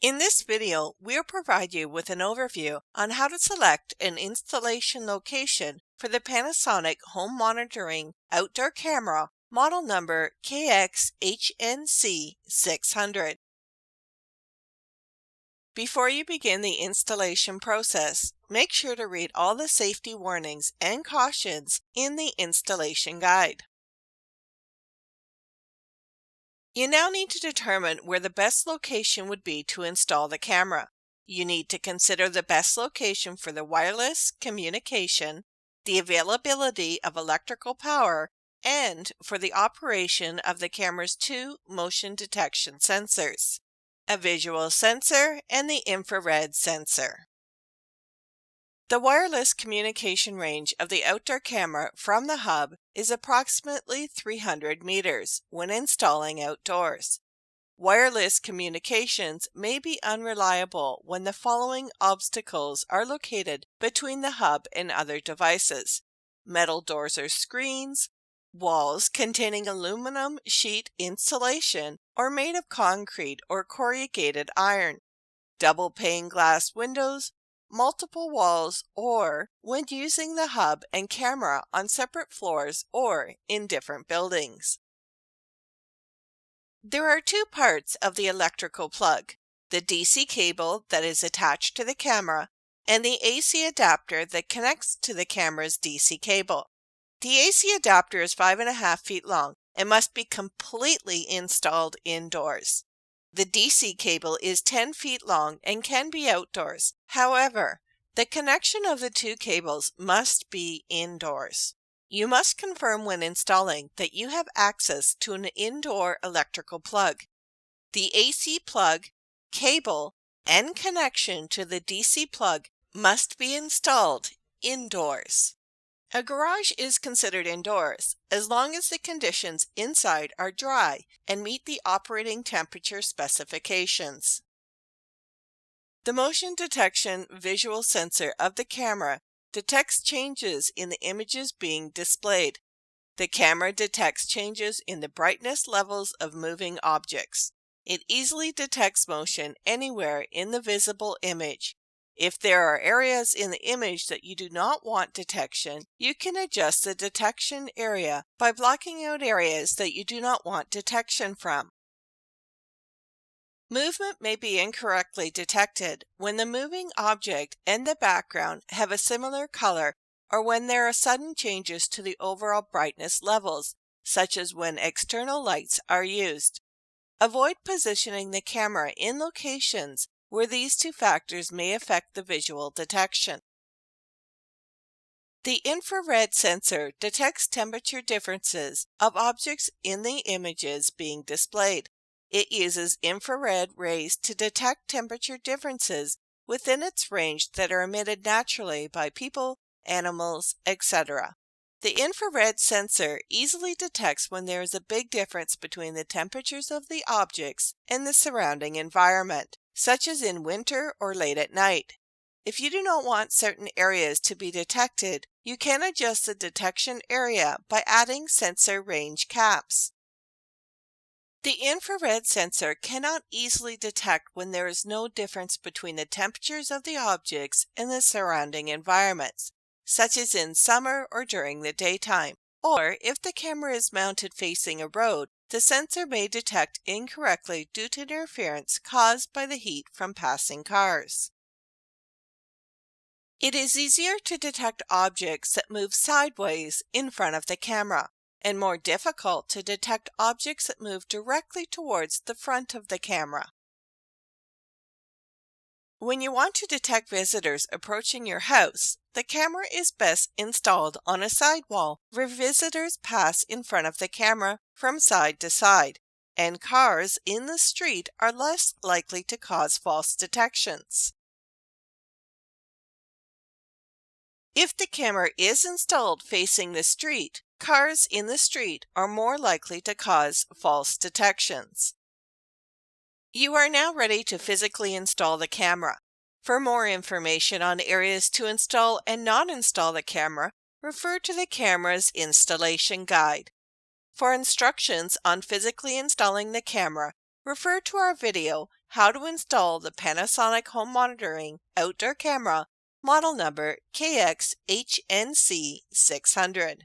In this video, we'll provide you with an overview on how to select an installation location for the Panasonic home monitoring outdoor camera model number KX-HNC600. Before you begin the installation process, make sure to read all the safety warnings and cautions in the installation guide. You now need to determine where the best location would be to install the camera. You need to consider the best location for the wireless communication, the availability of electrical power, and for the operation of the camera's two motion detection sensors, a visual sensor and the infrared sensor. The wireless communication range of the outdoor camera from the hub is approximately 300 meters when installing outdoors. Wireless communications may be unreliable when the following obstacles are located between the hub and other devices: metal doors or screens, walls containing aluminum sheet insulation or made of concrete or corrugated iron, double pane glass windows, multiple walls, or when using the hub and camera on separate floors or in different buildings. There are two parts of the electrical plug: the DC cable that is attached to the camera and the AC adapter that connects to the camera's DC cable. The AC adapter is 5.5 feet long and must be completely installed indoors. The DC cable is 10 feet long and can be outdoors. However, the connection of the two cables must be indoors. You must confirm when installing that you have access to an indoor electrical plug. The AC plug, cable, and connection to the DC plug must be installed indoors. A garage is considered indoors as long as the conditions inside are dry and meet the operating temperature specifications. The motion detection visual sensor of the camera detects changes in the images being displayed. The camera detects changes in the brightness levels of moving objects. It easily detects motion anywhere in the visible image. If there are areas in the image that you do not want detection, you can adjust the detection area by blocking out areas that you do not want detection from. Movement may be incorrectly detected when the moving object and the background have a similar color, or when there are sudden changes to the overall brightness levels, such as when external lights are used. Avoid positioning the camera in locations where these two factors may affect the visual detection. The infrared sensor detects temperature differences of objects in the images being displayed. It uses infrared rays to detect temperature differences within its range that are emitted naturally by people, animals, etc. The infrared sensor easily detects when there is a big difference between the temperatures of the objects and the surrounding environment, such as in winter or late at night. If you do not want certain areas to be detected, you can adjust the detection area by adding sensor range caps. The infrared sensor cannot easily detect when there is no difference between the temperatures of the objects and the surrounding environments, such as in summer or during the daytime. Or if the camera is mounted facing a road, the sensor may detect incorrectly due to interference caused by the heat from passing cars. It is easier to detect objects that move sideways in front of the camera, and more difficult to detect objects that move directly towards the front of the camera. When you want to detect visitors approaching your house, the camera is best installed on a sidewall where visitors pass in front of the camera from side to side, and cars in the street are less likely to cause false detections. If the camera is installed facing the street, cars in the street are more likely to cause false detections. You are now ready to physically install the camera. For more information on areas to install and not install the camera, refer to the camera's installation guide. For instructions on physically installing the camera, refer to our video, How to Install the Panasonic Home Monitoring Outdoor Camera, model number KX-HNC600.